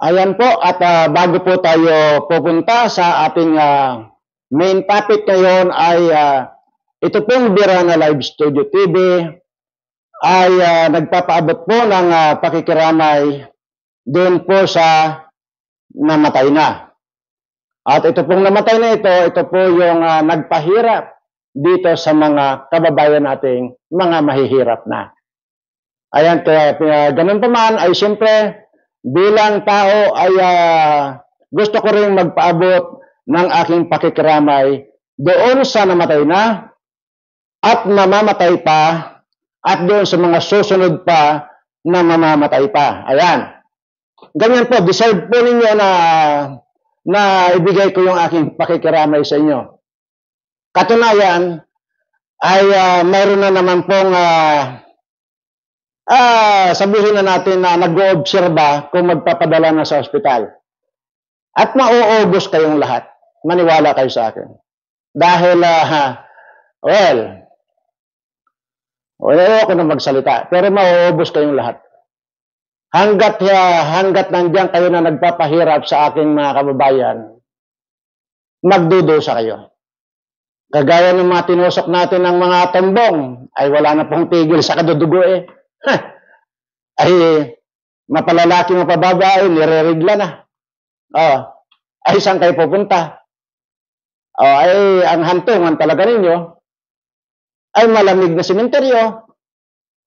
Ayan po, at bago po tayo pupunta sa ating main topic ngayon ay ito pong Birana Live Studio TV ay nagpapaabot po ng pakikiramay doon po sa namatay na. At ito pong namatay na ito po yung nagpahirap dito sa mga kababayan nating mga mahihirap na. Ayan, kaya ganun pa man ay siyempre bilang tao ay gusto ko rin magpaabot ng aking pakikiramay doon sa namatay na at mamamatay pa at doon sa mga susunod pa na mamamatay pa. Ayan. Ganyan po, deserve po ninyo na ibigay ko yung aking pakikiramay sa inyo. Katunayan ay mayroon na naman pong sabihin na natin na nag-oobserba kung magpapadala na sa ospital. At mauubos kayong lahat. Maniwala kayo sa akin. Dahil, ayoko na magsalita, pero mauubos kayong lahat. Hanggat nandiyan kayo na nagpapahirap sa aking mga kababayan, magdudusa kayo. Kagaya ng mga tinusok natin ng mga tombong, ay wala na pong tigil sa kadudugo eh. Ay mapalalaki mapababae, nire-regla na. Ay saan kayo pupunta? Ay ang hantungan talaga ninyo ay malamig na sementeryo.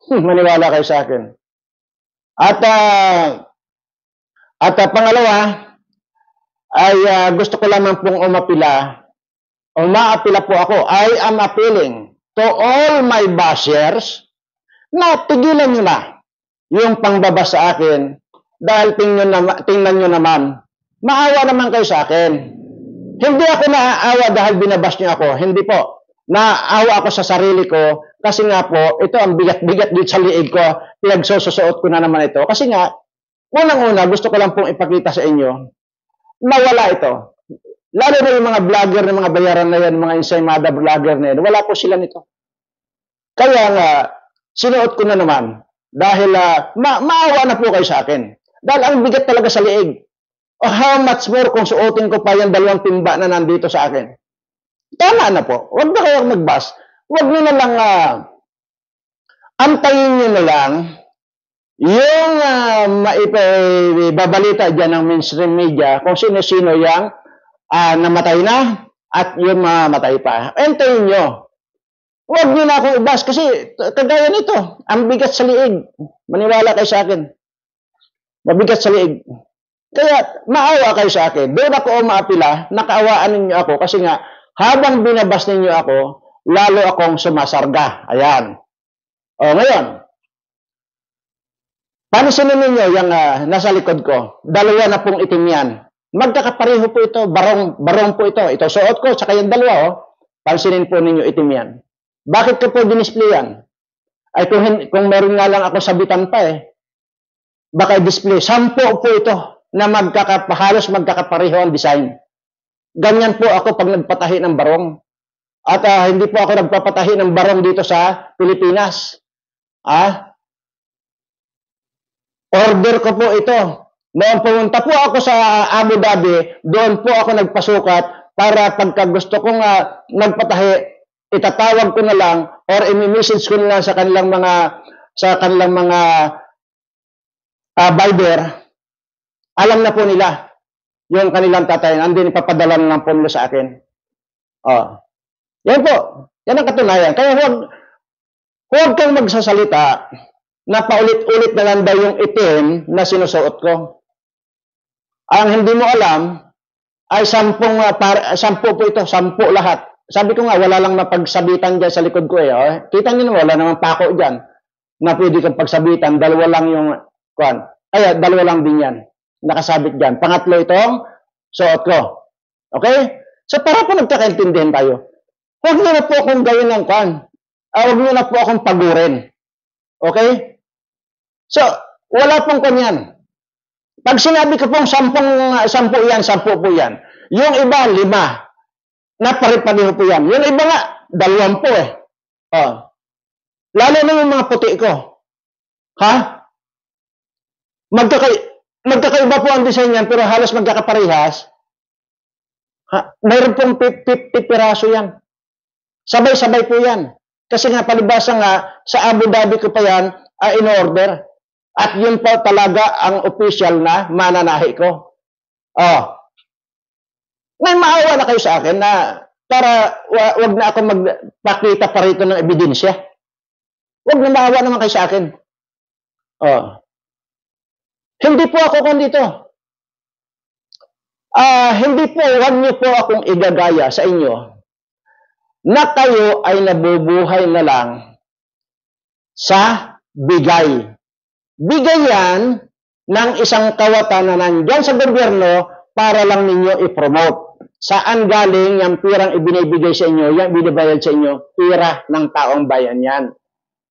Maniwala kayo sa akin. At pangalawa ay gusto ko lamang pong umaapila po ako. I am appealing to all my bashers na tigilan nyo na yung pangbabas sa akin dahil tingnan nyo naman, maawa naman kayo sa akin. Hindi ako naaawa dahil binabas nyo ako. Hindi po. Naaawa ako sa sarili ko kasi nga po, ito ang bigat-bigat dito sa liig ko. Pinagsususuot ko na naman ito. Kasi nga, unang-una, gusto ko lang pong ipakita sa inyo na wala ito. Lalo na yung mga vlogger na mga bayaran na yan, mga ensaymada vlogger na yan, wala po sila nito. Kaya nga, sinuot ko na naman dahil maawa na po kayo sa akin. Dahil ang bigat talaga sa liig. How much more kung suotin ko pa yung 2 timba na nandito sa akin. Tama na po. Huwag na kayong magbas. Huwag nyo na lang, antayin nyo na lang yung maibabalita dyan ng mainstream media kung sino-sino yung namatay na at yung mamatay pa. Antayin nyo. Huwag nyo na akong ibas kasi kagaya nito, ang bigat sa liig. Maniwala kayo sa akin. Mabigat sa liig. Kaya maawa kayo sa akin. Doon ako umaapila, nakaawaan ninyo ako kasi nga habang binabas ninyo ako, lalo akong sumasarga. Ayan. Ngayon, pansinin ninyo yung nasa likod ko. 2 na pong itim yan. Magkakapareho po ito. Barong po ito. Ito suot ko, saka yung 2. Pansinin po ninyo itim yan. Bakit ko po dinisplay yan? Ay kung meron nga lang ako sabitan pa baka display. 10 po ito na halos magkakapareho ang design. Ganyan po ako pag nagpatahi ng barong. At hindi po ako nagpapatahi ng barong dito sa Pilipinas. Order ko po ito. Noong pumunta po ako sa Abu Dhabi, doon po ako nagpasukat para pagka gusto kong nagpatahi, itatawag ko na lang or i-message ko na lang sa kanilang mga buyer. Alam na po nila yung kanilang tatayin. Andin ipapadala na lang po nila sa akin. Yan po. Yan ang katunayan. Kaya huwag kang magsasalita na paulit-ulit na lang daw yung itim na sinusuot ko. Ang hindi mo alam ay 10 po ito. 10 lahat. Sabi ko nga, wala lang mapagsabitan dyan sa likod ko Kita nyo naman, wala namang pako dyan na pwede kang pagsabitan. 2 lang yung, 2 lang din yan. Nakasabit dyan. Pangatlo itong suot ko. Okay? So, para po nagkakaintindihan tayo. Huwag nyo na po akong gawin ng huwag nyo na po akong pagurin. Okay? So, wala pong kanyan. Pag sinabi ko pong 10 yan, 10 po yan. Yung iba, 5. Napare-pareho po yan. Yung iba nga, 20 Lalo na yung mga puti ko. magkakaiba po ang design niyan, pero halos magkakaparehas. Mayroon pong 50 piraso yan. Sabay-sabay po yan. Kasi nga, palibasa nga, sa Abu Dhabi ko pa yan, in order. At yun po talaga ang official na mananahi ko. Oh. May maawa na kayo sa akin na para wag na ako magpakita pa rito ng ebidensya. Wag na maawa naman kayo sa akin. Oh. Hindi po ako kandito. Hindi po, wag niyo po akong igagaya sa inyo na kayo ay nabubuhay na lang sa bigay. Bigay yan ng isang kawatan na nandyan sa gobyerno para lang ninyo i-promote. Saan galing yung pirang ibinibigay sa inyo, yung binibayad sa inyo, pira ng taong bayan yan.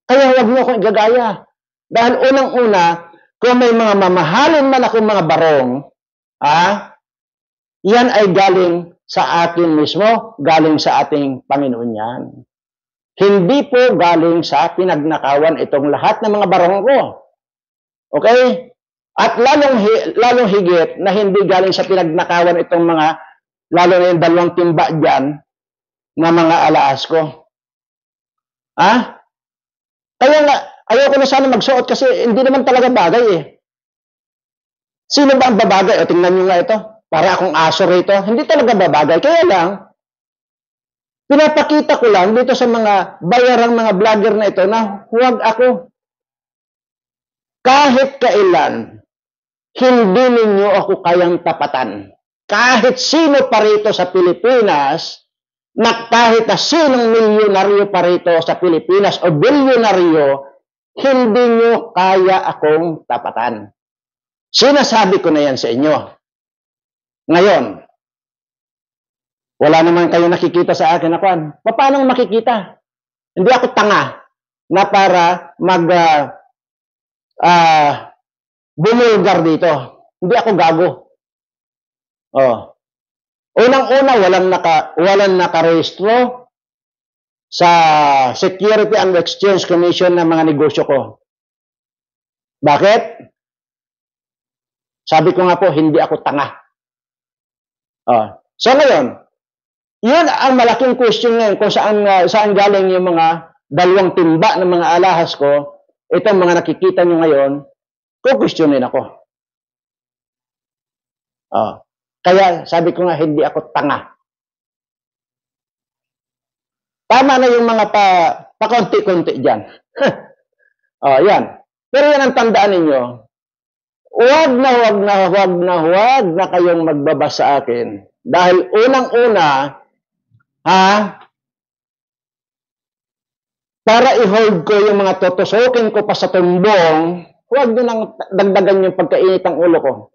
Kaya huwag niyo akong igagaya. Dahil unang-una, kung may mga mamahalin man akong mga barong, yan ay galing sa akin mismo, galing sa ating Panginoon yan. Hindi po galing sa pinagnakawan itong lahat ng mga barong ko. Okay? At lalong higit na hindi galing sa pinagnakawan itong mga, lalo na yung 2 timba dyan, na mga alaas ko. Kaya nga, ayoko na sana magsuot kasi hindi naman talaga bagay eh. Sino ba ang babagay? O tingnan nyo nga ito. Para akong aso rito. Hindi talaga babagay. Kaya lang, pinapakita ko lang dito sa mga bayarang mga vlogger na ito na huwag ako. Kahit kailan, hindi ninyo ako kayang tapatan. Kahit sino pa rito sa Pilipinas, na kahit na sinong milyonaryo pa rito sa Pilipinas o bilyonaryo, hindi nyo kaya akong tapatan. Sinasabi ko na yan sa inyo. Ngayon, wala naman kayo nakikita sa akin na kwan. Paano makikita? Hindi ako tanga na para bumulgar dito. Hindi ako gago. Unang-una, walang nakarehistro sa Security and Exchange Commission ng mga negosyo ko. Bakit? Sabi ko nga po, hindi ako tanga. So ngayon, yun ang malaking question ngayon kung saan galing yung mga 2 timba ng mga alahas ko. Itong mga nakikita nyo ngayon, kukwestiyonin ako. Kaya sabi ko nga, hindi ako tanga. Tama na yung mga pakonti-konti dyan. Yan. Pero yan ang tandaan ninyo. Huwag na kayong magbabas sa akin. Dahil unang-una, para i-hold ko yung mga totosokin ko pa sa tumbong, huwag nyo nang dagdagan yung pagkainit ng ulo ko.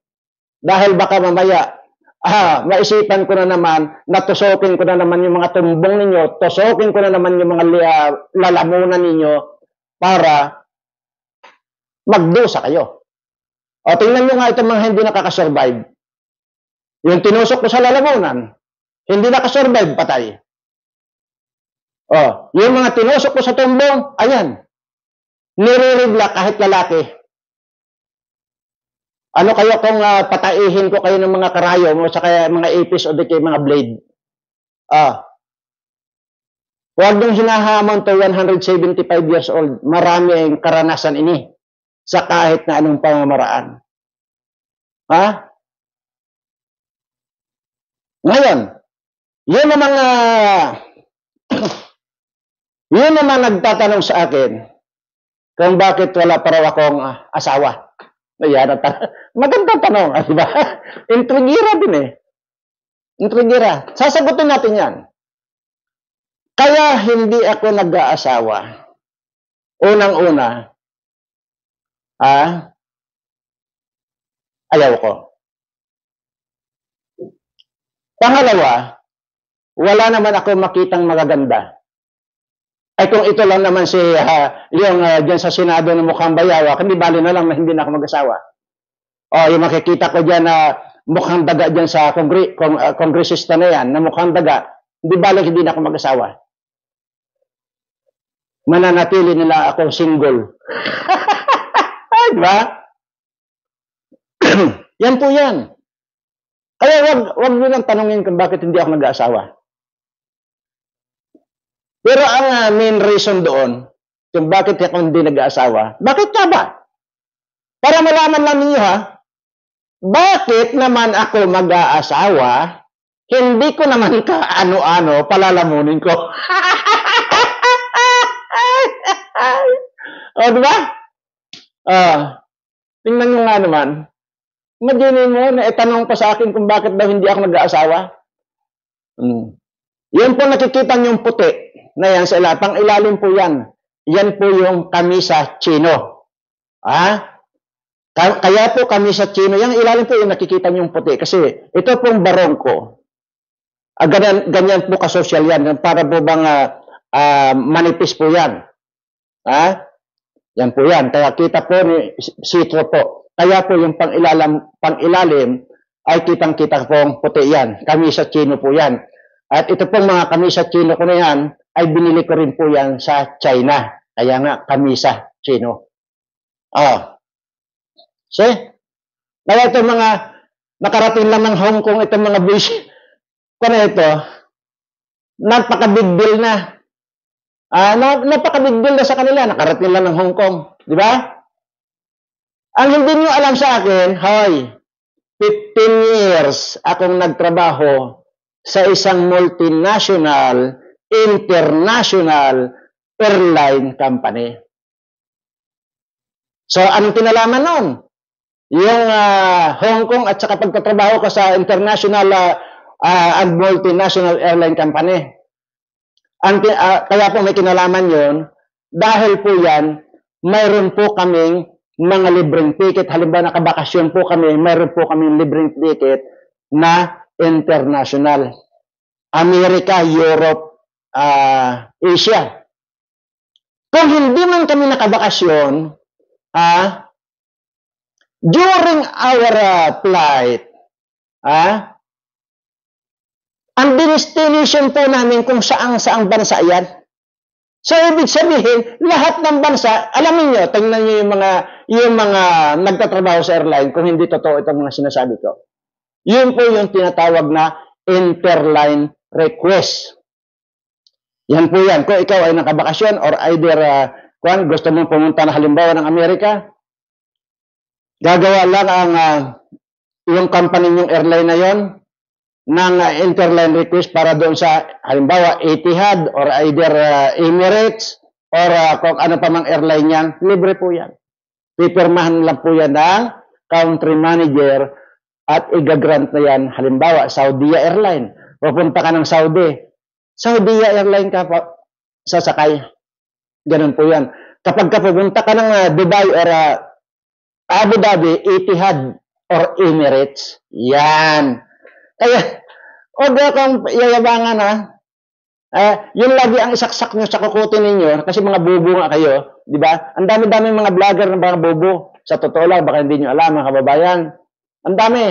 Dahil baka mamaya, maisipan ko na naman, natusokin ko na naman yung mga tumbong ninyo, tusokin ko na naman yung mga lalamunan ninyo para magdusa kayo. O tingnan nyo nga itong mga hindi nakakasurvive. Yung tinusok ko sa lalamunan, hindi nakasurvive, patay. Yung mga tinusok ko sa tumbong, ayan, nire-regla kahit lalaki. Ano kayo kung pataihin ko kayo ng mga karayom o sa kaya mga ipis o di kayo mga blade? Huwag nung hinahamon to 175 years old. Marami ang karanasan ini sa kahit na anong pamamaraan. Ngayon, yun naman nagtatanong sa akin kung bakit wala pa raw akong asawa. Ayan, magandang tanong, di ba? Intrigira din eh. Intrigira. Sasagutin natin yan. Kaya hindi ako nag-aasawa. Unang-una, ayaw ko. Pangalawa, wala naman ako makitang magaganda. Ay kung ito lang naman si yung dyan sa Senado na mukhang bayawa, hindi bali na lang na hindi na ako mag-asawa. Yung makikita ko dyan na mukhang daga dyan sa kongresista na yan, na mukhang daga, hindi bali hindi na ako mag-asawa. Mananatili nila ako single. Diba? Yan po yan. Kaya wag nyo lang tanungin kung bakit hindi ako nag-aasawa. Pero ang main reason doon, kung bakit ako hindi nag-aasawa, bakit ka ba? Para malaman lang ninyo ha, bakit naman ako mag-aasawa, hindi ko naman ka ano-ano palalamunin ko. O, diba? Tingnan nyo nga naman. Imagine mo na itanong pa sa akin kung bakit daw hindi ako nag-aasawa. Yan po nakikita nyo yung puti na yan sa ilalim. Pang ilalim po yan. Yan po yung kamisa chino. Kaya po kamisa chino. Yung ilalim po yung nakikita nyo yung puti. Kasi ito pong barong ko. Ganyan po kasosyal yan. Para po bang manipis po yan. Yan po yan. Kaya kita po ni sitro po. Kaya po yung pang-ilalim ay kitang-kita pong puti yan. Kamisa chino po yan. At ito pong mga kamisa chino ko na yan ay binili ko rin po yan sa China. Kaya nga kamisa chino. See? Kaya ito mga nakarating lang ng Hong Kong, itong mga buwis ko na ito, napaka-big deal na. Napaka-big deal na sa kanila. Nakarating lang ng Hong Kong. Di ba? Ang hindi nyo alam sa akin, 15 years akong nagtrabaho sa isang multinational, international airline company. So, anong kinalaman nun? Yung Hong Kong at saka pagtatrabaho ka sa international and multinational airline company. Kaya po may kinalaman yun, dahil po yan, mayroon po kaming mga libreng ticket. Halimbawa, nakabakasyon po kami, mayroon po kaming libreng ticket na international. Amerika, Europe, Asia. Kung hindi man kami nakabakasyon, during our flight, ang destination po namin kung saang bansa yan. So, ibig sabihin, lahat ng bansa, alam niyo, tingnan niyo yung mga nagtatrabaho sa airline, kung hindi totoo itong mga sinasabi ko. Yun po yung tinatawag na interline request. Yan po yan. Kung ikaw ay nakabakasyon or either gusto mong pumunta na halimbawa ng Amerika, gagawa lang ang yung company yung airline na yon ng interline request para doon sa halimbawa Etihad or either Emirates or kung ano pa mang airline yan, libre po yan. Pipirmahan lang po yan ng country manager at igagrant na yan halimbawa Saudia Airline. Pupunta ka ng Saudia Airline ka pa sasakay. Ganun po yan. Kapag pupunta ka ng Dubai or Abu Dhabi, Etihad or Emirates, yan. Kaya, huwag kang yayabangan yun lagi ang isaksak nyo sa kukutin ninyo kasi mga bubo nga kayo, di ba? Ang dami-dami mga vlogger ng mga bubo. Sa totoo lang, baka hindi nyo alam, mga kababayan. Ang dami.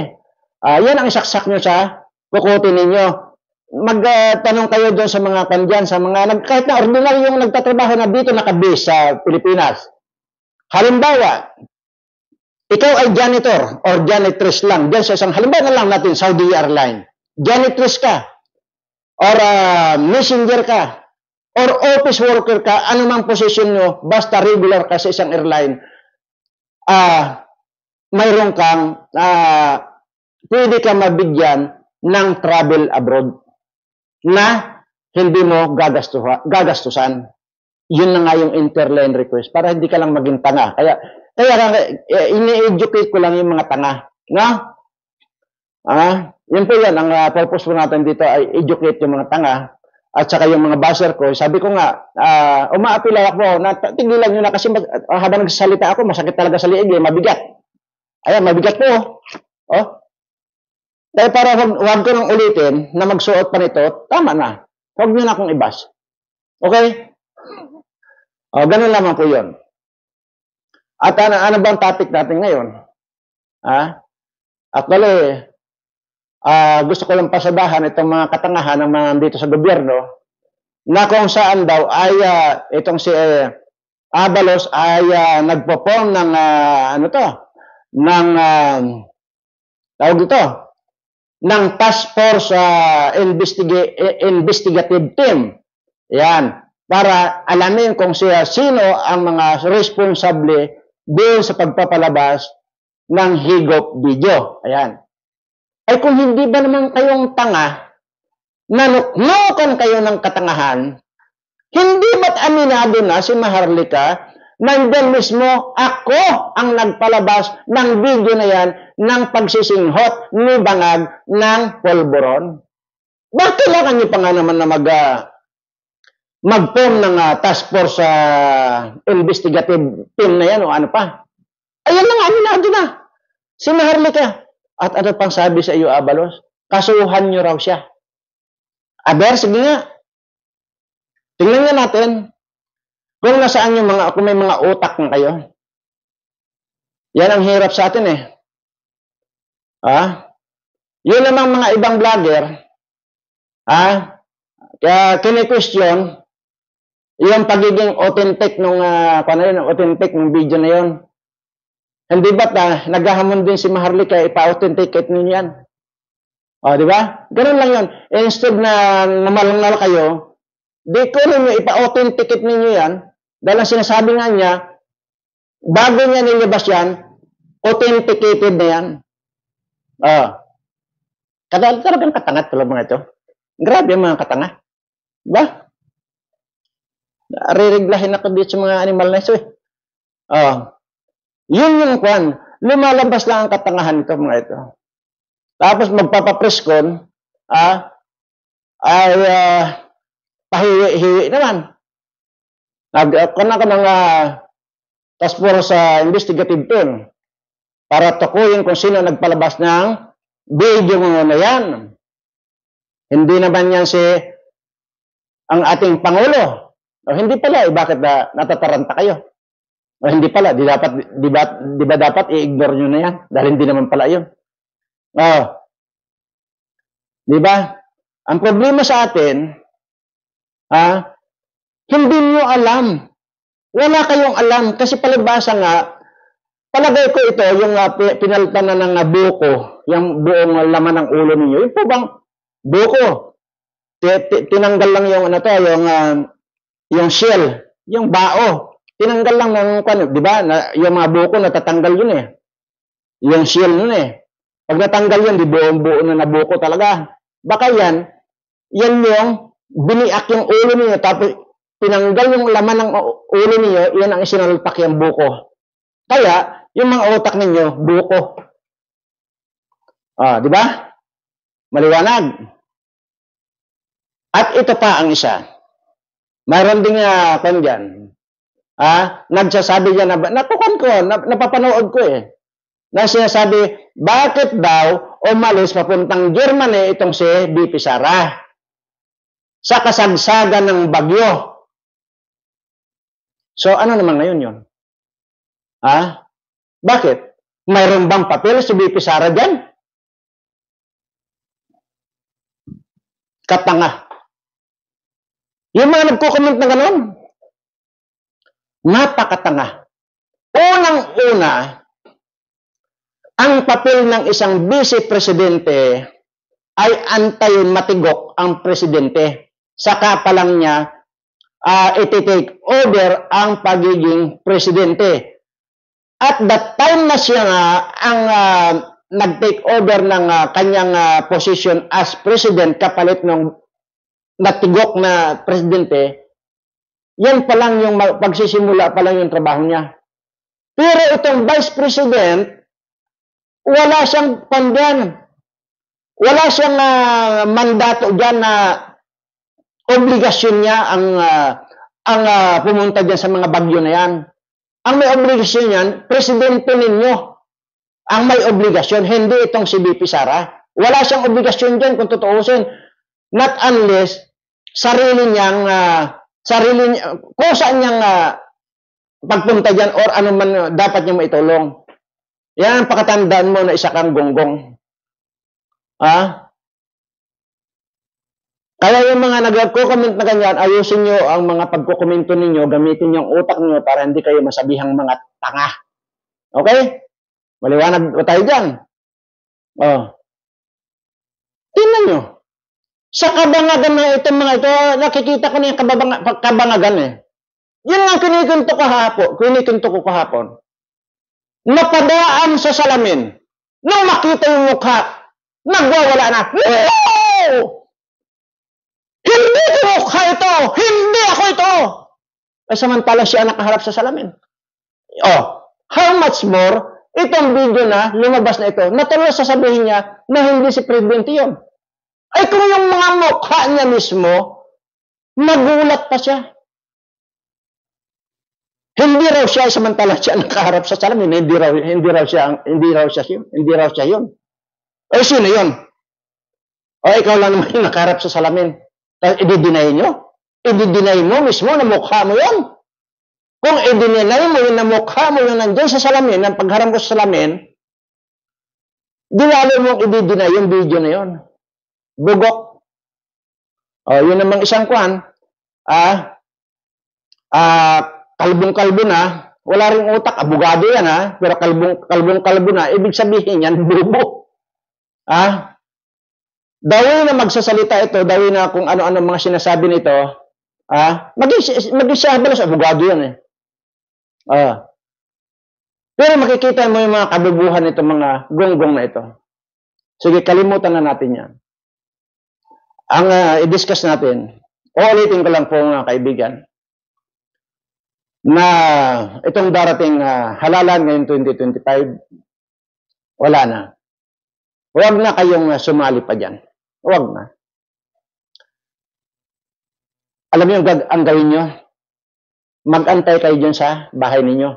Yan ang isaksak nyo sa kukutin ninyo. Magtanong kayo doon sa mga kandyan, sa mga, kahit na ordinary yung nagtatrabaho na dito nakabase sa Pilipinas. Halimbawa, ikaw ay janitor or janitress lang. Diyan sa isang, halimbawa na lang natin, Saudi Airline. Janitress ka. Or messenger ka. Or office worker ka. Anumang position nyo, basta regular ka sa isang airline. Mayroon kang, pwede ka mabigyan ng travel abroad na hindi mo gagastusan. Yun na nga yung interline request para hindi ka lang maging tanga. Kaya ini-educate ko lang yung mga tanga. No? Yun po yan. Ang purpose po natin dito ay educate yung mga tanga at saka yung mga basher ko. Sabi ko nga, umaapila ako, tigilan nyo na kasi habang nagsasalita ako, masakit talaga sa liig, mabigat. Ayan, mabigat po. Kaya para huwag ko nang ulitin na magsuot pa nito, tama na. Huwag nyo na akong ibas. Okay? Ganun lamang po yun. At ano ba ang topic natin ngayon? Actually, gusto ko lang pasadahan itong mga katangahan ng mga dito sa gobyerno na kung saan daw ay itong si Abalos ay nagpo-form ng ng tawag ito, ng Task Force Investigative Team. Yan. Para alamin kung sino ang mga responsable doon sa pagpapalabas ng higop video. Ayan. Ay kung hindi ba naman kayong tanga, nanuknukan kayo ng katangahan, hindi ba't aminado na si Maharlika, nandyan mismo ako ang nagpalabas ng video na yan ng pagsisinghot ni Bangag ng polboron? Bakit kailangan niyo pa nga naman na mag-form ng task force investigative team na yan o ano pa? Ayan lang, aminado na. Si Maharlika. At ano pang sabi sa iyo, Abalos? Kasuhan niyo raw siya. Aber, sige nga. Tingnan nga natin kung nasaan yung kung may mga utak na kayo. Yan ang hirap sa atin eh. Yun namang mga ibang vlogger, kaya kini-question yung pagiging authentic nung authentic ng video na yun. Hindi ba't naghahamon din si Maharlika, ipa-authenticate ninyo yan? Di ba? Ganun lang yun. Instead na namalangal kayo, di ko ninyo ipa-authenticate ninyo yan, dahil ang sinasabi nga niya, bago niya nilabas yan, authenticated na yan. Talagang katanga talaga mga ito. Grabe ang mga katanga. Diba? Ririglahin ako dito sa mga animal na ito eh. Yun yung kwan. Lumalabas lang ang katangahan ito mga ito. Tapos magpapapreskon, ay pahiwi-hiwi naman. Nagkana ka ng task force sa investigative team para tukuyin kung sino nagpalabas ng video na yan. Hindi naman yan ang ating Pangulo. Hindi pala, bakit natataranta kayo? Hindi pala, di ba dapat i-ignore nyo na yan? Dahil hindi naman pala yun. Di ba? Ang problema sa atin, hindi nyo alam. Wala kayong alam. Kasi palibasa nga, palagay ko ito, yung pinalitan na ng buko, yung buong laman ng ulo ninyo. Yung po bang buko? Tinanggal lang yung shell, yung bao. Tinanggal lang ng, di ba? Yung mga buko, natatanggal yun eh. Yung shell nun eh. Pag natanggal yun, di buong-buo na buko talaga. Baka yan yung biniak yung ulo niyo, tapos tinanggal yung laman ng ulo niyo, yan ang isinalpak yung buko. Kaya, yung mga utak ninyo, buko. Di ba? Maliwanag. At ito pa ang isa. Mayroon din dyan. Nagsasabi niya napapanood ko eh. Na sinasabi, bakit daw umalis papuntang Germany itong si BP Sara sa kasagsagan ng bagyo? So, ano naman ngayon yun? Bakit? Mayroon bang papel si BP Sara dyan? Katanga. Yung mga nagko-comment na gano'n, napakatanga. Unang-una, ang papel ng isang vice-presidente ay antay-matigok ang presidente. Saka pa lang niya iti-take over ang pagiging presidente. At that time na siya ang nag-take over ng kanyang position as president kapalit ng natigok na presidente, yan pa lang yung pagsisimula pa lang yung trabaho niya. Pero itong vice president, wala siyang pandyan. Wala siyang mandato dyan na obligasyon niya ang pumunta dyan sa mga bagyo na yan. Ang may obligasyon yan, presidente ninyo ang may obligasyon, hindi itong si BP Sara. Wala siyang obligasyon dyan kung tutuusin. Not unless sarili niyang kung saan niyang pagpunta dyan or ano man dapat niyang maitulong. Yan ang pakatandaan mo na isa kang gonggong. Kaya yung mga nagko-comment na ganyan, ayusin nyo ang mga pagkukomento ninyo, gamitin yung utak niyo para hindi kayo masabihang mga tanga. Okay? Maliwanag ba tayo dyan? Oh. Tingnan nyo. Sa kabangagan na itong mga ito, nakikita ko na yung kabangagan eh. Yun ang kinikinto ko kahapon. Napadaan sa salamin. Nung makita yung mukha, nagwawala na. Wow! Hindi ko mukha ito! Hindi ako ito! Ay samantala siya nakaharap sa salamin. Oh, how much more, itong video na, lumabas na ito, natuloy sasabihin niya na hindi si Presidente yun. Ay kung yung mga mukha niya mismo, nagulat pa siya. Hindi raw siya, samantala siya nakaharap sa salamin, hindi raw siya yun. Ay sino yun? O ikaw lang naman yung nakaharap sa salamin. I-deny nyo? I-deny mo mismo na mukha mo yun? Kung i-deny mo yun na mukha mo yun nandiyan sa salamin, ang pagharap ko sa salamin, di lalo mong i-deny yung video na yun. Bugok. O, yun namang isang kwan, kalbong-kalbo na, wala ring utak, abogado yan pero kalbong-kalbo na, ibig sabihin yan, bubo. Dawi na magsasalita ito, dawi na kung ano-ano mga sinasabi nito, mag-isa halos abogado yan Pero makikita mo yung mga kabubuhan nito, mga gonggong na ito. Sige, kalimutan na natin yan. Ang i-discuss natin, ulitin ko lang po mga kaibigan, na itong darating halalan ngayon 2025, wala na. Huwag na kayong sumali pa dyan. Huwag na. Alam niyo ang gawin nyo? Mag-antay kayo dyan sa bahay ninyo.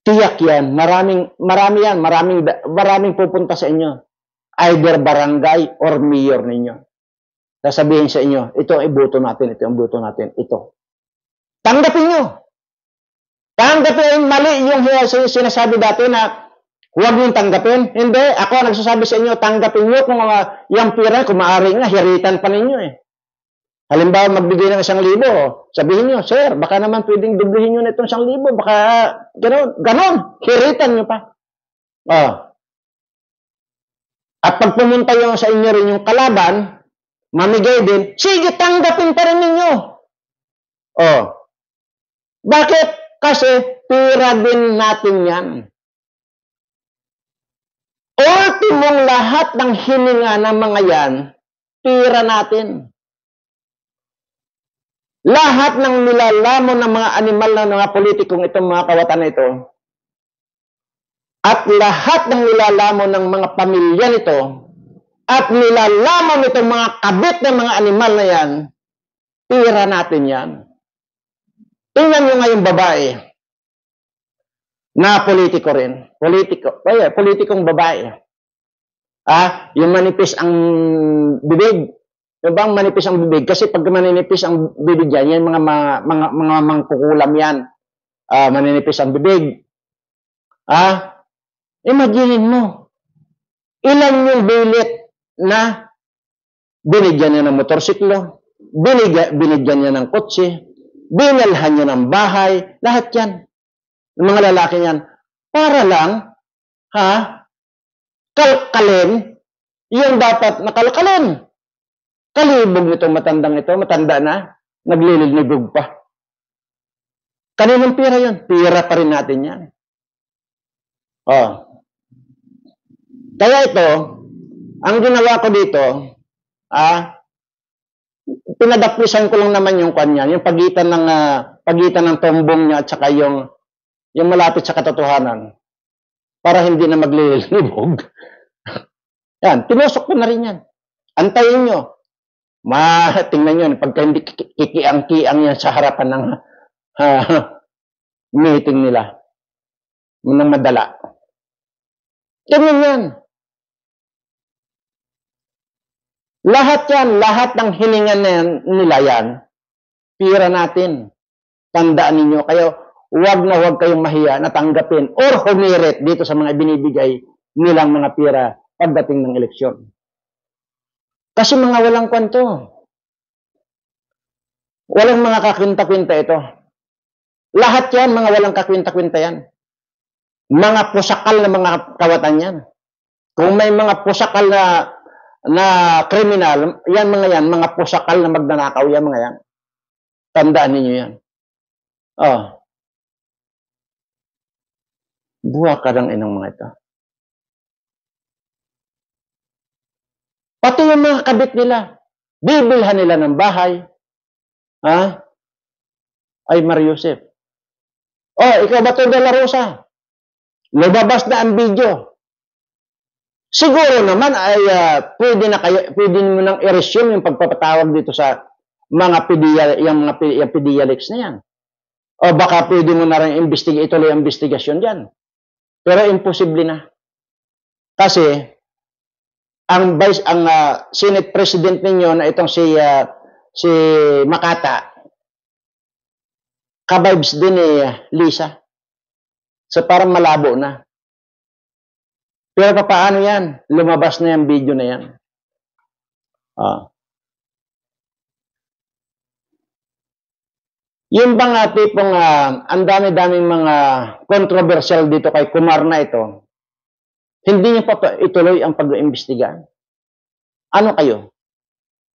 Tiyak yan. Maraming pupunta sa inyo. Either barangay or mayor ninyo. Sasabihin sa inyo, ito ang iboto natin, ito ang iboto natin, ito. Tanggapin nyo. Tanggapin, mali yung sinasabi dati na huwag nyo tanggapin. Hindi, ako nagsasabi sa inyo, tanggapin nyo kung yung pira, kung maaari nga, hiritan pa ninyo Halimbawa, magbigay ng 1,000, sabihin nyo, sir, baka naman pwedeng dublihin nyo na itong 1,000, baka ganon, hiritan nyo pa. At pag pumunta yung sa inyo rin yung kalaban, mamigay din, sige, tanggapin pa rin ninyo. Bakit? Kasi pira din natin yan. Ultimong lahat ng hininga ng mga yan, pira natin. Lahat ng nilalamon ng mga animal ng mga politikong itong mga kawatan na ito, at lahat ng nilalamon ng mga pamilya nito, at nilalamon itong mga kabit ng mga animal na yan, pira natin yan. Tingnan nyo nga yung babae na politiko rin. Politikong babae. Yung manipis ang bibig. Yung bang manipis ang bibig? Kasi pag maninipis ang bibig yan, yan mga mangkukulam yan. Maninipis ang bibig. Imagine mo, ilan yung bilit na binigyan niya ng motorsiklo, binigyan niya ng kotse, binalhan niya ng bahay, lahat yan. Yung mga lalaki yan. Para lang, kalkalin yung dapat nakalkalin. Kalibog nitong matandang ito, matanda na, naglilibog pa. Kaninong pira yun? Pira pa rin natin yan. Kaya ito, ang ginawa ko dito, pinadaplisan ko lang naman yung kanya, yung pagitan ng tombong niya at saka yung malapit sa katotohanan para hindi na maglilibog. Yan, tinusok ko na rin yan. Antayin nyo. Tingnan nyo, pagka hindi kikiang-kiang yan sa harapan ng meeting nila. Nang madala. Ganyan yan. Lahat yan, lahat ng hiningan nila yan, pira natin. Tandaan ninyo, kayo, huwag kayong mahiya na tanggapin or humirit dito sa mga binibigay nilang mga pira pagdating ng eleksyon. Kasi mga walang kwento. Walang mga kakwinta-kwinta ito. Lahat yan, mga walang kakwinta-kwinta yan. Mga pusakal na mga kawatan yan. Kung may mga pusakal na kriminal, mga pusakal na magnanakaw, yan mga yan. Tandaan ninyo yan. Oh. Buha ka ng inang mga ito. Pati yung mga kabit nila, bibilhan nila ng bahay. Ha? Ay, Mariusep. Oh, ikaw ba ito, De La Rosa? Lumabas na ang video. Siguro naman ay pwede mo nang i-resume yung pagpapatawag dito sa mga yung pediatrics na yan. O baka pwede mo na rin ituloy ang investigasyon dyan. Pero imposible na. Kasi ang Senate President ninyo na itong si Makata, kabibes din ni Lisa. So parang malabo na. Pero paano yan? Lumabas na yung video na yan. Yung bang tipong ang dami-daming mga controversial dito kay Kumar na ito, hindi niyo pa ituloy ang pag-iimbestiga. Ano kayo?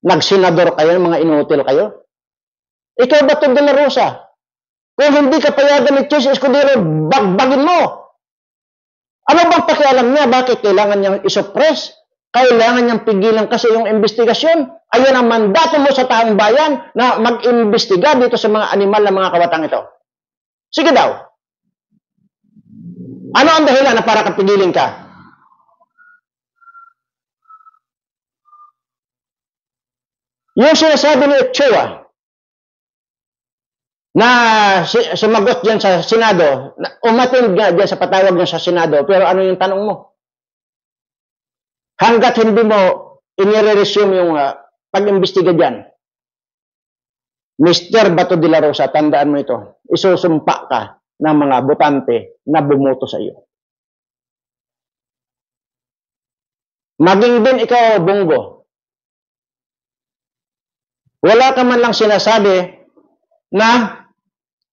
Nagsenador kayo, mga inutil kayo? Ikaw ba ito, De La Rosa? Kung hindi ka payagan ni Chis Escudero, bagbagin mo. Ano bang pakialam niya? Bakit kailangan niyang isuppress? Kailangan niyang pigilan kasi yung investigasyon. Ayun ang mandato mo sa taong bayan na mag-imbestiga dito sa mga animal na mga kawatang ito. Sige daw. Ano ang dahilan na para kapigilin ka? Yung sinasabi ni Ochoa na sumagot dyan sa Senado, umattend nga dyan sa patawag niya sa Senado, pero ano yung tanong mo? Hanggat hindi mo inire-resume yung pag-imbestiga dyan, Mr. Bato de la Rosa, tandaan mo ito, isusumpa ka ng mga botante na bumoto sa iyo. Maging din ikaw, Bongo, wala ka man lang sinasabi na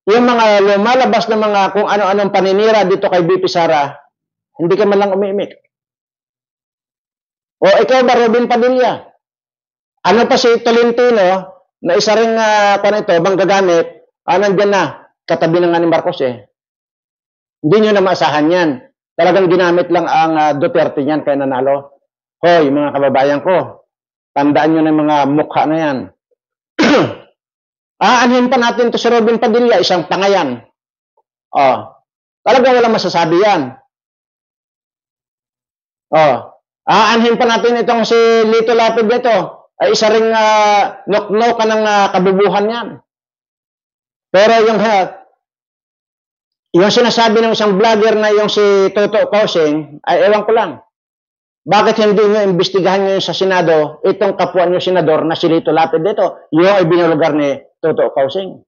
yung mga lumalabas na mga kung ano-anong paninira dito kay BP Sara, hindi ka man lang umiimik. O ikaw ba, Robin Padilla? Ano pa si Tolentino na isa rin manggagamit, nandyan na, katabi na nga ni Marcos eh. Hindi nyo na maasahan yan. Talagang ginamit lang ang Duterte niyan kaya nanalo. Hoy, mga kababayan ko, tandaan nyo na yung mga mukha na yan. Aanhin pa natin to si Robin Padilla, isang pangayan. Talagang walang masasabi yan. Aanhin pa natin itong si Lito Lapid nito, ay isa ring nok-nok ka ng kabubuhan yan. Pero yung sinasabi ng isang vlogger na yung si Toto Kausing, ay ewan ko lang. Bakit hindi nyo imbestigahan nyo sa Senado itong kapwa nyo senador na si Lito Lapid dito, yung ay binulugar ni Toto Kausing.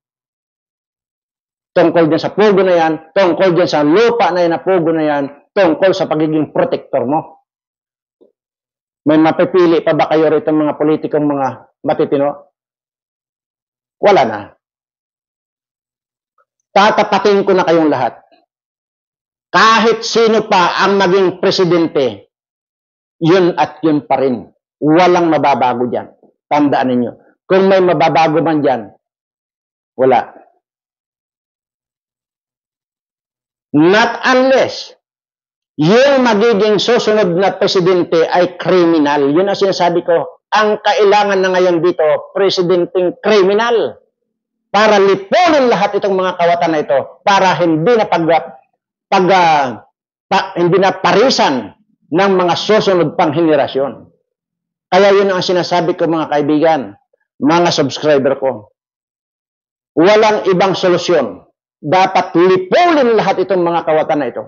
Tungkol dyan sa pugo na yan, tungkol dyan sa lupa na yan na pugo na yan, tungkol sa pagiging protector mo. May mapipili pa ba kayo rito mga politikong mga matitino? Wala na. Tatapatin ko na kayong lahat. Kahit sino pa ang maging presidente, yun at yun pa rin. Walang mababago dyan. Tandaan ninyo. Kung may mababago man dyan, wala. Not unless yung magiging susunod na presidente ay kriminal. Yun ang sinasabi ko. Ang kailangan na ngayon dito, presidenteng kriminal. Para lipunin lahat itong mga kawatan na ito. Para hindi na hindi na parisan ng mga susunod pang henerasyon. Kaya yun ang sinasabi ko mga kaibigan, mga subscriber ko. Walang ibang solusyon. Dapat lipunin lahat itong mga kawatan na ito.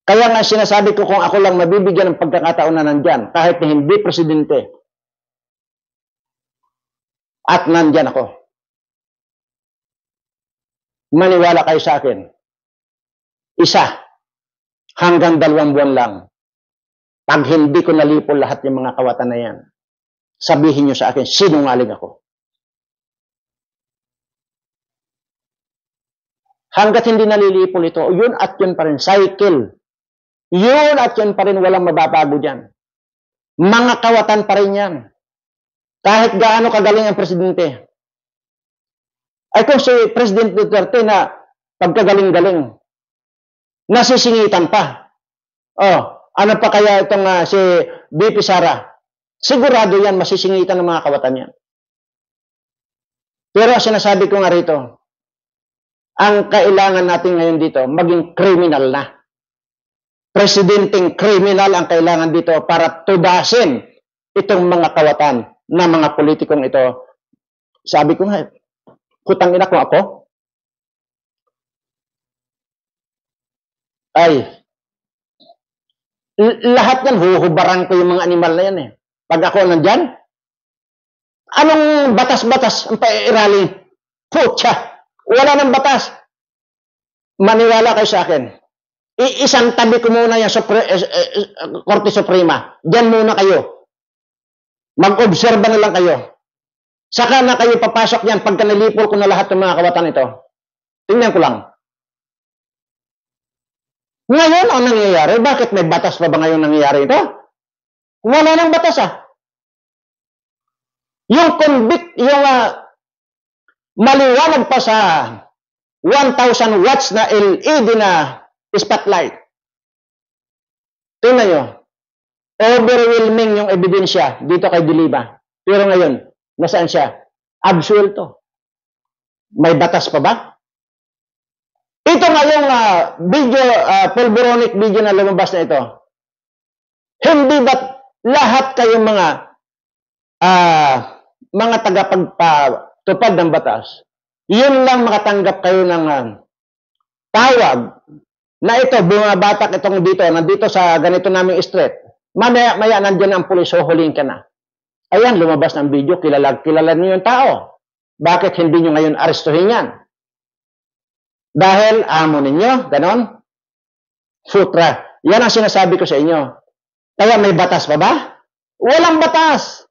Kaya nga sinasabi ko kung ako lang mabibigyan ng pagkakataon na nandyan, kahit na hindi presidente. At nandyan ako. Maniwala kayo sa akin. 1 hanggang 2 buwan lang. Pag hindi ko nalipol lahat yung mga kawatan na yan, sabihin nyo sa akin, sinungaling ako. Hanggat hindi nalilipol ito, yun at yun pa rin, cycle. Yun at yun pa rin, walang mababago dyan. Mga kawatan pa rin yan. Kahit gaano kagaling ang presidente. Ay kung si President Duterte na pagkagaling-galing, nasisingitan pa. Oh, ano pa kaya itong si BP Sara? Sigurado yan, masisingitan ng mga kawatan yan. Pero sinasabi ko nga rito, ang kailangan natin ngayon dito, maging criminal na. Presidenteng criminal ang kailangan dito para tudasin itong mga kawatan na mga politikong ito. Sabi ko nga, kutang ina ko ako, ay, lahat yan, huhubaran ko yung mga animal na yan eh. Pag ako nandyan, anong batas-batas ang pairali? Putya, wala nang batas. Maniwala kayo sa akin. Isang tabi ko muna yung Korte Suprema. Diyan muna kayo. Mag-obserba na lang kayo. Saka na kayo papasok yan pagka nalipol ko na lahat ng mga kawatan ito. Tingnan ko lang. Ngayon, ang nangyayari? Bakit may batas pa ba ngayon nangyayari ito? Wala nang batas ah. Yung convict, yung maliwanag pa sa 1,000 watts na LED na spotlight. Tingnan nyo. Overwhelming yung ebidensya dito kay Diliba. Pero ngayon, nasaan siya? Absuelto. May batas pa ba? Ito nga yung video, pulveronic video na lumabas na ito. Hindi ba lahat kayong mga tagapagpatupad ng batas, yun lang makatanggap kayo ng tawag na ito, bumabatak itong dito, nandito sa ganito naming street. Maya nandiyan ang pulis, huhuling ka na. Ayan, lumabas ng video, kilala niyo yung tao. Bakit hindi nyo ngayon arestuhin yan? Dahil amo ninyo, ganon? Sutra. Yan ang sinasabi ko sa inyo. Kaya may batas pa ba? Walang batas.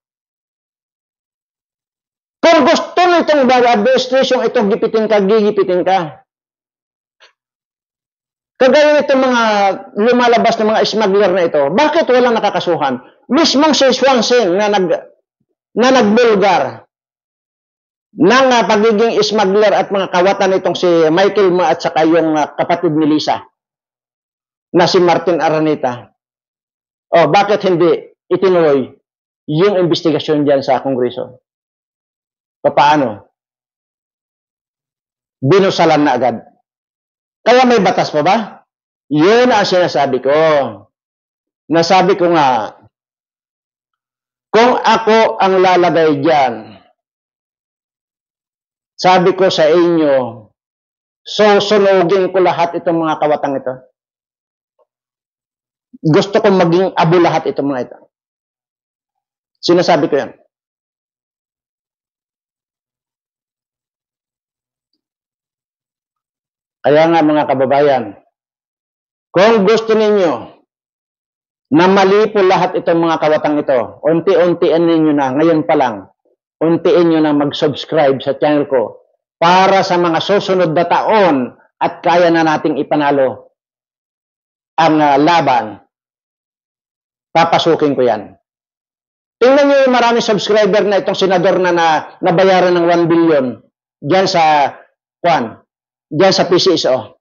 Kung gusto nitong administration itong gipitin ka, gigipitin ka. Kagaya itong mga lumalabas ng mga smuggler na ito, bakit walang nakakasuhan? Mismong si Swansing na nagbulgar ng pagiging smuggler at mga kawatan itong si Michael Ma at saka yung kapatid ni Lisa na si Martin Araneta. Oh, bakit hindi itinuloy yung investigasyon diyan sa Kongreso? Paano? Binusalan na agad. Kaya may batas pa ba? Yun ang sinasabi ko. Nasabi ko nga, kung ako ang lalagay diyan, sabi ko sa inyo, susunugin ko lahat itong mga kawatang ito. Gusto kong maging abo lahat itong mga ito. Sinasabi ko yan. Kaya nga mga kababayan, kung gusto ninyo na mali po lahat itong mga kawatang ito, unti-untiin ninyo na, ngayon pa lang, untiin nyo na mag-subscribe sa channel ko para sa mga susunod na taon at kaya na nating ipanalo ang laban. Papasukin ko yan. Tingnan nyo yung maraming subscriber na itong senador na nabayaran ng 1 billion dyan sa diyan sa PCSO.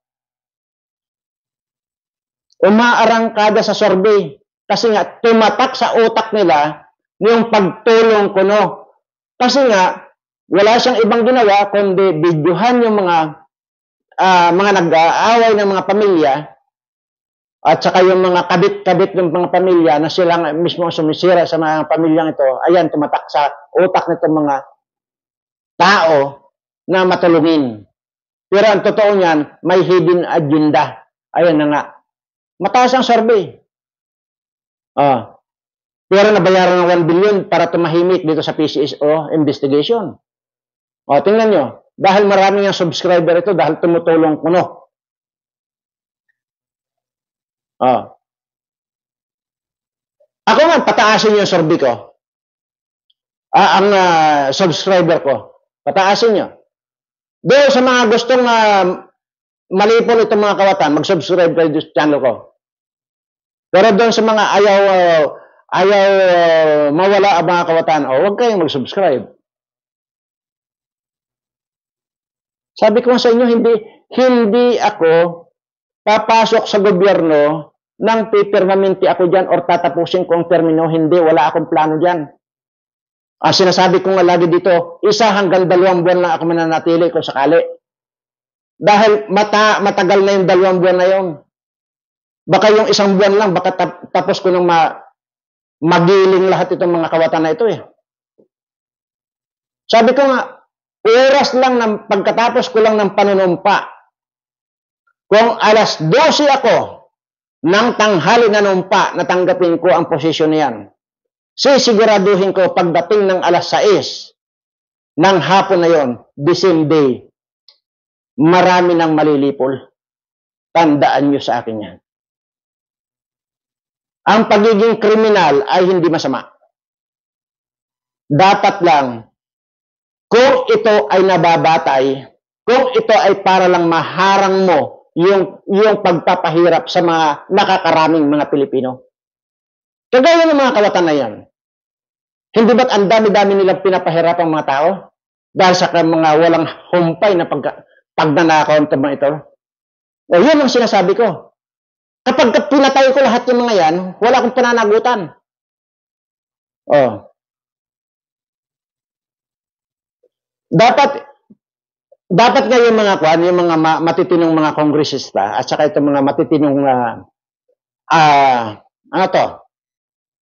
Umaarangkada sa survey kasi nga tumatak sa utak nila yung pagtulong kuno. Kasi nga wala siyang ibang ginawa kundi videohan yung mga nag-aaway ng mga pamilya at saka yung mga kabit-kabit ng mga pamilya na sila mismo sumisira sa mga pamilyang ito. Ayan, tumatak sa utak nitong mga tao na matulungin. Pero ang totoo niyan, may hidden agenda. Ayan na nga. Mataas ang survey. Pero nabayaran ng 1 billion para tumahimik dito sa PCSO investigation. Tingnan nyo. Dahil marami ang subscriber ito, dahil tumutulong kuno. Ako nga, pataasin yung survey ko. Ang subscriber ko. Pataasin nyo. Doon sa mga gustong malipol itong mga kawatan, mag-subscribe kayo sa channel ko. Pero doon sa mga ayaw mawala ang mga kawatan, huwag kayong mag-subscribe. Sabi ko sa inyo, hindi ako papasok sa gobyerno nang pipirmamente ako dyan or tatapusin ko ang termino. Hindi, wala akong plano dyan. Ang sinasabi ko nga lagi dito, 1 hanggang 2 buwan lang ako mananatili kung sakali. Dahil matagal na yung 2 buwan na yun. Baka yung 1 buwan lang, baka tapos ko nang magiling lahat itong mga kawatan na ito eh. Sabi ko nga, oras lang ng pagkatapos ko lang ng panunumpa. Kung alas 12 ako ng tanghali na numpa, natanggapin ko ang posisyon niyan. Sisiguraduhin ko pagdating ng alas 6 ng hapon na yon, the same day, marami nang malilipol. Tandaan nyo sa akin yan. Ang pagiging kriminal ay hindi masama. Dapat lang, kung ito ay nababatay, kung ito ay para lang maharang mo yung pagpapahirap sa mga nakakaraming mga Pilipino. Kagaya ng mga kawatan na yan. Hindi ba't ang dami-dami nilang pinapahirap ang mga tao? Dahil sa mga walang humpay na pagnanakaw ng mga ito. O yun ang sinasabi ko. Kapag pinatay ko lahat ng mga yan, wala akong pananagutan. Dapat nga yung mga matitinong mga kongresista at saka itong mga matitinong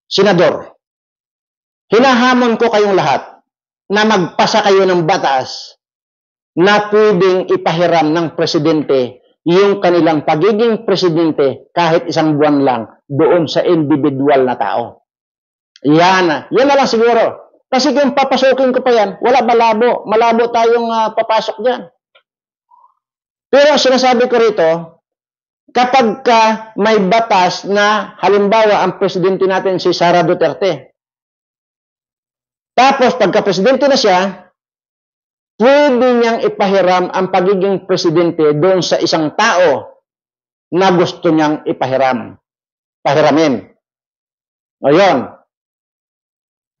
senador. Hinahamon ko kayong lahat na magpasa kayo ng batas na pwedeng ipahiram ng presidente yung kanilang pagiging presidente kahit 1 buwan lang doon sa individual na tao. Yan na lang siguro. Kasi kung papasukin ko pa yan, wala malabo. Malabo tayong papasok dyan. Pero sinasabi ko rito, kapag may batas na halimbawa ang presidente natin si Sara Duterte, tapos pagka-presidente na siya, pwede niyang ipahiram ang pagiging presidente doon sa isang tao na gusto niyang pahiramin. O yun,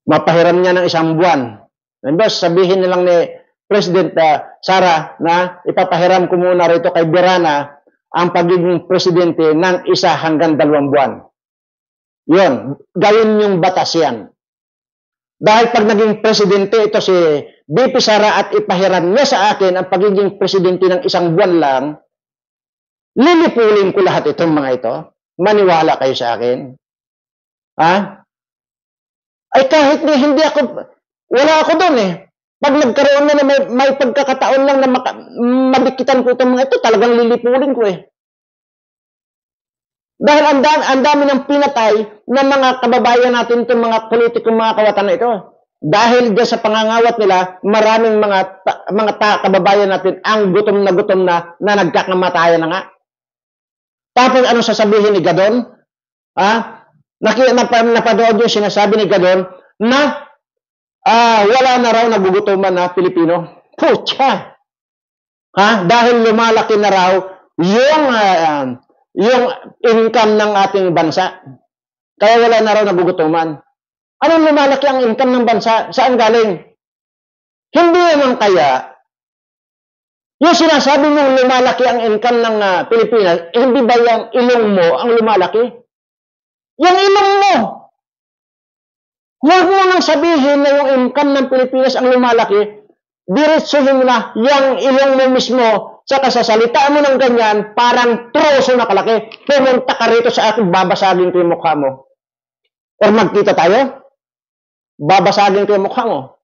mapahiram niya ng 1 buwan. Tapos sabihin nilang ni President Sara na ipapahiram ko muna rito kay Birana ang pagiging presidente ng 1 hanggang 2 buwan. Yun, gawin yung batas yan. Dahil pag naging presidente ito si BP Sara at ipahiram niya sa akin ang pagiging presidente ng 1 buwan lang, lilipulin ko lahat itong mga ito. Maniwala kayo sa akin. Ay kahit hindi ako, wala ako doon eh. Pag nagkaroon na may pagkakataon lang na mabikitan ko itong mga ito, talagang lilipulin ko eh. Dahil ang dami ng pinatay ng mga kababayan natin itong mga politikong mga kawatan na ito. Dahil dyan sa pangangawat nila, maraming mga kababayan natin ang gutom na nagkakamatayan na nga. Tapos ano sasabihin ni Gadon? Napanood yung sinasabi ni Gadon na wala na raw nagugutuman na Pilipino. Pucha! Dahil lumalaki na raw yung income ng ating bansa. Kaya wala na raw nagugutuman. Anong lumalaki ang income ng bansa? Saan galing? Hindi naman kaya yung sinasabi mong lumalaki ang income ng Pilipinas, hindi ba yung ilong mo ang lumalaki? Yung ilong mo! Huwag mo nang sabihin na yung income ng Pilipinas ang lumalaki, diretsuhin mo na yung ilong mo mismo sa kasasalita mo ng ganyan, parang troso na kalaki. Pumunta ka rito sa akin, babasagin ko yung mukha mo. Or magkita tayo, babasagin ko yung mukha mo.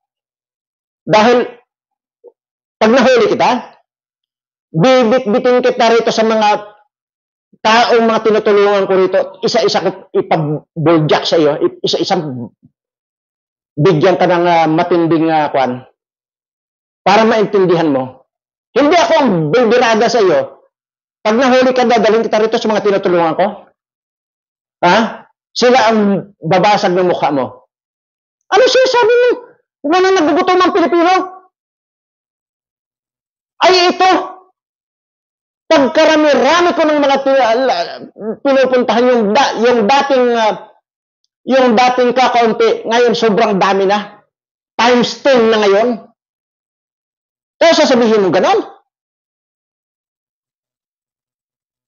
Dahil, pag nahuli kita, bibit-bitin kita rito sa mga taong mga tinutulungan ko rito, isa-isa ko ipag-buljak sa iyo, isa-isang bigyan ka ng matinding kwan, para maintindihan mo. Hindi ako ang bibirada sa iyo. Pag nahuli ka, dadalhin kita rito sa mga tinutulungan ko. Sila ang babasag ng mukha mo. Ano sinasabi mo? Wala nagugutom ang Pilipino? Ay ito! Pagkarami-rami ko ng mga pinupuntahan yung dating kakaunti, ngayon sobrang dami na. Times 10 na ngayon. Kaya sasabihin mo ganon.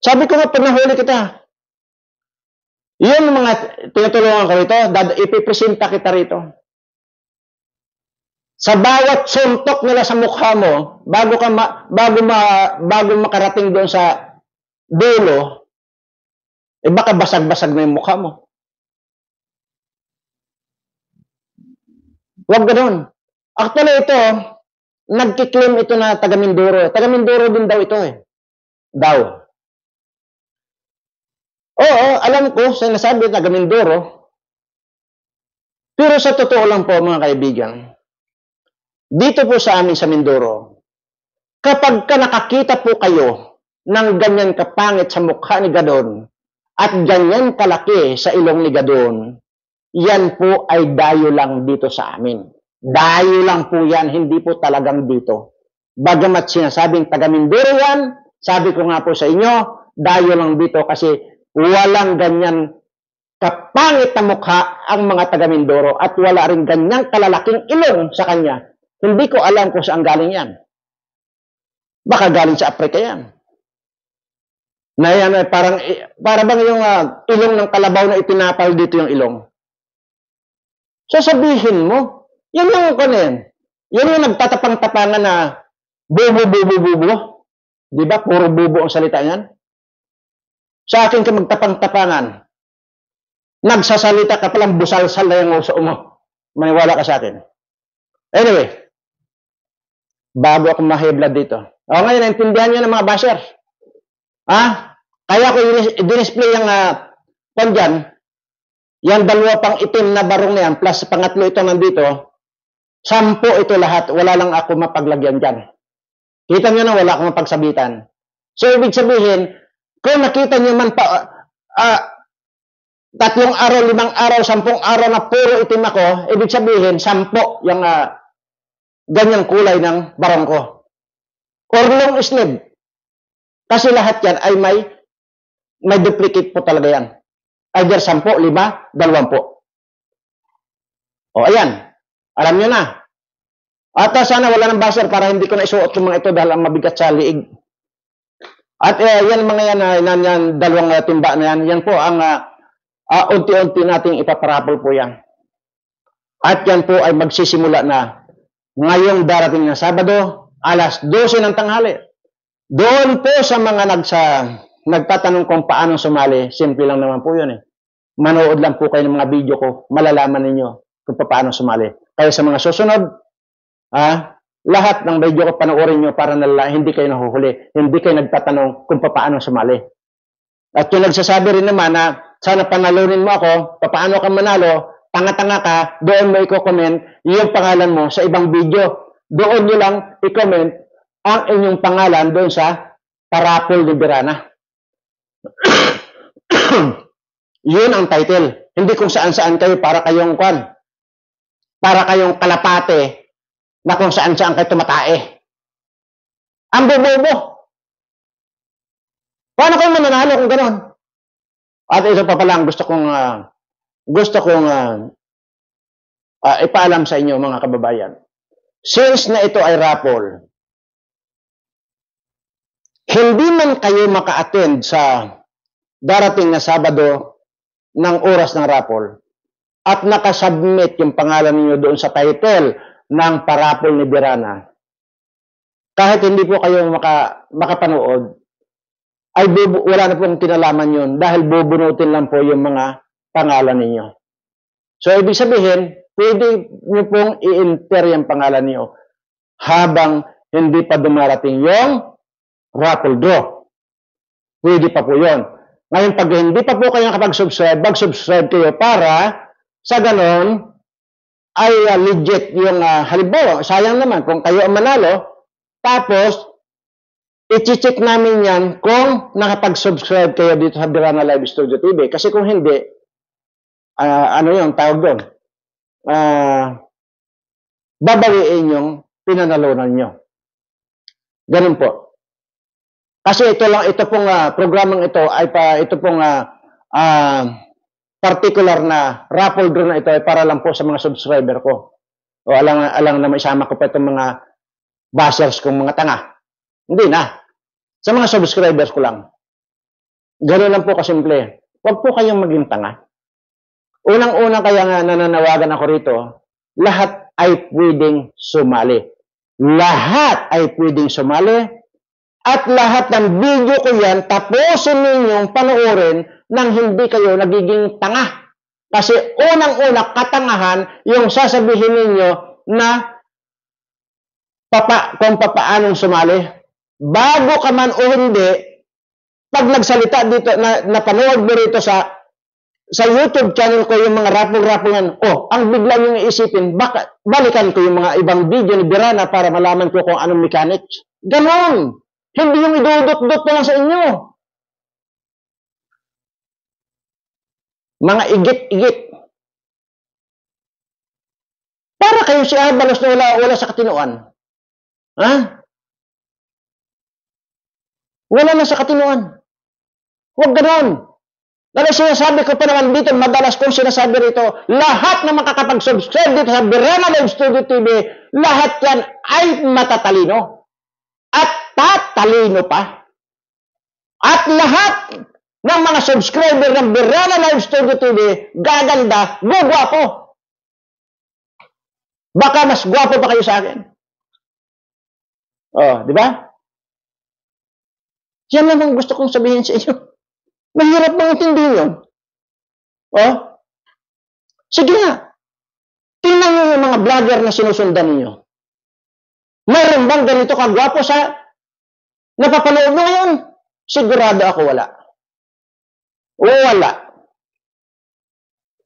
Sabi ko nga, pag nahuli kita, yun mga tinutulungan ko rito, ipipresenta kita rito. Sa bawat suntok nila sa mukha mo, bago makarating doon sa dulo, baka basag-basag na yung mukha mo. Huwag ganoon. Actually, ito, nagkiklaim ito na taga Mindoro. Taga Mindoro din daw ito eh. Daw. Oo, alam ko, sinasabi taga Mindoro. Pero sa totoo lang po, mga kaibigan, dito po sa amin sa Mindoro, kapag nakakita po kayo ng ganyan kapangit sa mukha ni Gadon at ganyan kalaki sa ilong ni Gadon, yan po ay dayo lang dito sa amin. Dayo lang po yan, hindi po talagang dito. Bagamat sinasabing taga Mindoro yan, sabi ko nga po sa inyo, dayo lang dito kasi walang ganyan kapangit na mukha ang mga taga Mindoro at wala rin ganyang kalalaking ilong sa kanya. Hindi ko alam kung saan galing yan. Baka galing sa Afrika yan. Na yan, para bang yung ilong ng kalabaw na itinapal dito yung ilong. Sasabihin mo, yun yung kanin. Yun yung nagtatapang-tapangan na bubo. Di ba? Puro bubo ang salita niyan. Sa akin ka magtapang-tapangan. Nagsasalita ka palang busalsal na yung uso mo. Maniwala ka sa akin. Anyway, bago ako mahiblad dito. O ngayon, naintindihan niyo ng mga basher. Kaya ko i-display yung pandyan, yung dalawa pang itim na barong na yan, plus pangatlo ito nandito, 10 ito lahat, wala lang ako mapaglagyan dyan. Kita nyo na wala akong mapagsabitan. So, ibig sabihin, kung nakita nyo man pa, 3 araw, 5 araw, 10 araw na puro itim ako, ibig sabihin, 10 yung ganyang kulay ng barong ko. Or long sleeve. Kasi lahat yan ay may duplicate po talaga yan. Either 10, 5, 20. O, ayan. Alam nyo na. At sana wala ng basher para hindi ko na isuot yung mga ito dahil ang mabigat sa liig. At yan mga yan, dalawang timba na yan, yan po ang unti-unti nating ipaparapol po yan. At yan po ay magsisimula na ngayong darating na Sabado, alas 12 ng tanghali. Doon po sa mga nagtatanong kung paano sumali, simple lang naman po yun eh. Manood lang po kayo ng mga video ko, malalaman ninyo kung paano sumali. Kaya sa mga susunod, lahat ng video ko panoorin nyo para hindi kayo nahuhuli. Hindi kayo nagtatanong kung paano sumali. At yung nagsasabi rin naman na sana panalunin mo ako, paano ka manalo, tanga-tanga ka, doon mo i-comment yung pangalan mo sa ibang video. Doon nyo lang i-comment ang inyong pangalan doon sa Parapol ni Birana. Yun ang title. Hindi kung saan-saan kayo para kayong kalapate na kung saan-saan kayo tumatae. Ang bobo. Paano kayo mananalo kung gano'n? At ito pa pala gusto kong ipaalam sa inyo mga kababayan. Since na ito ay raffle, hindi man kayo maka-attend sa darating na Sabado ng oras ng raffle at nakasubmit yung pangalan niyo doon sa title ng Parapol ni Birana, kahit hindi po kayo makapanood, ay wala na pong kinalaman yun dahil bubunutin lang po yung mga pangalan ninyo. So, ibig sabihin, pwede nyo pong i-enter yung pangalan niyo habang hindi pa dumarating yung raffle draw. Pwede pa po yun. Ngayon, pag hindi pa po kayo nakapag-subscribe, mag-subscribe kayo para sa ganon ay legit yung halimbawa, sayang naman kung kayo ang manalo, tapos i-check namin yan kung nakapag-subscribe kayo dito sa Birana Live Studio TV. Kasi kung hindi, ano yung tawag doon? Babawiin yung pinanalunan nyo. Ganun po. Kasi ito pong programang ito ay ito pong particular na raffle draw na ito ay para lang po sa mga subscriber ko. O alang na maisama ko pa itong mga bashers kong mga tanga. Hindi na. Sa mga subscribers ko lang. Ganoon lang po kasimple. Huwag po kayong maging tanga. Unang-una kaya nga nananawagan ako rito, lahat ay pwedeng sumali. Lahat ay pwedeng sumali at lahat ng video ko yan, tapusin ninyong panoorin nang hindi kayo nagiging tanga. Kasi unang-una katangahan yung sasabihin ninyo na kung papaanong sumali. Bago ka man o hindi, pag nagsalita dito, napanood mo rito sa YouTube channel ko yung mga raffle-raffle yan, ang bigla nyo iisipin, balikan ko yung mga ibang video ni Birana para malaman ko kung anong mechanics. Ganon! Hindi yung idudot-dot na lang sa inyo. Mga igit-igit. Para kayo si Abalos na wala sa katinuan. Ha? Wala na sa katinuan. Huwag ganon. Dahil sinasabi ko pa naman dito, madalas kong sinasabi rito, lahat na makakapag-subscribe dito sa Birana Live Studio TV, lahat yan ay matatalino. At tatalino pa. At lahat ng mga subscriber ng Birana Live Studio TV, gaganda, gugwapo. Baka mas gwapo pa kayo sa akin. Di ba? Yan lang ang gusto kong sabihin sa inyo. Mahirap bang intindihin yun? Sige nga. Tingnan nyo yung mga vlogger na sinusundan ninyo. Mayroon bang ganito kagwapo sa napapanood mo ngayon? Sigurado ako wala. Wala.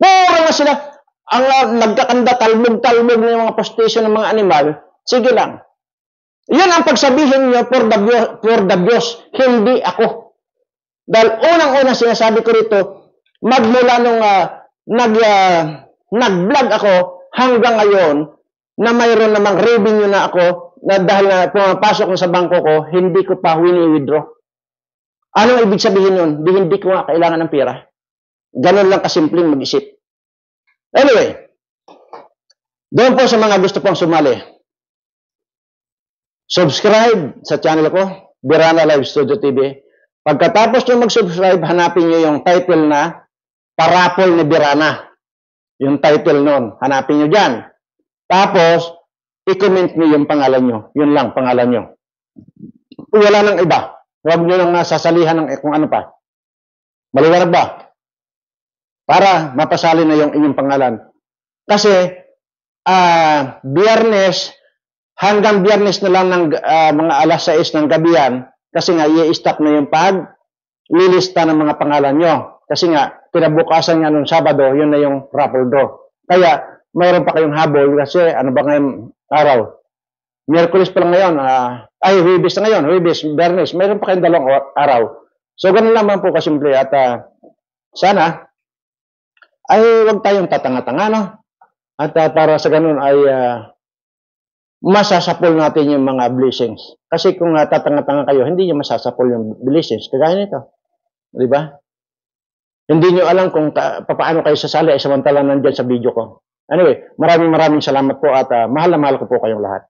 Puro na sila ang nagkakanda talbog-talbog ng mga postation ng mga animal. Sige lang. Yan ang pagsabihin nyo for the views, hindi ako. Dahil unang-unang sinasabi ko rito, magmula nung nag-vlog ako hanggang ngayon na mayroon namang revenue na ako na dahil na pumapasok na sa bangko ko, hindi ko pa wini-withdraw. Anong ibig sabihin nun? Hindi ko nga kailangan ng pera. Ganun lang kasimpleng mag-isip. Anyway, doon po sa mga gusto pong sumali, subscribe sa channel ko, Birana Live Studio TV. Pagkatapos nyo mag-subscribe, hanapin nyo yung title na Parapol ni Birana. Yung title nun, hanapin nyo dyan. Tapos, i-comment nyo yung pangalan nyo. Yun lang, pangalan nyo. Wala nang iba. Huwag nyo nang sasalihan ng kung ano pa. Maliwanag ba? Para mapasali na yung inyong pangalan. Kasi, Biyernes, hanggang Biyernes na lang ng mga alas 6 ng gabi yan, kasi nga, i-stop na yung lilista ng mga pangalan nyo. Kasi nga, kinabukasan nga nung Sabado, yun na yung raffle draw. Kaya, mayroon pa kayong habol kasi ano ba ngayong araw? Miyerkules pa lang ngayon. Huwebes na ngayon. Huwebes, Biyernes. Mayroon pa kayong dalawang araw. So, ganun naman po kasimple. At sana, ay huwag tayong tatanga-tanga, no? At para sa ganun ay masasapol natin yung mga blessings. Kasi kung tatanga-tanga kayo, hindi nyo masasapol yung blessings. Kagaya nito. Di ba? Hindi nyo alam kung paano kayo sasali ay samantalang nandyan sa video ko. Anyway, maraming salamat po at mahal na mahal ko po kayong lahat.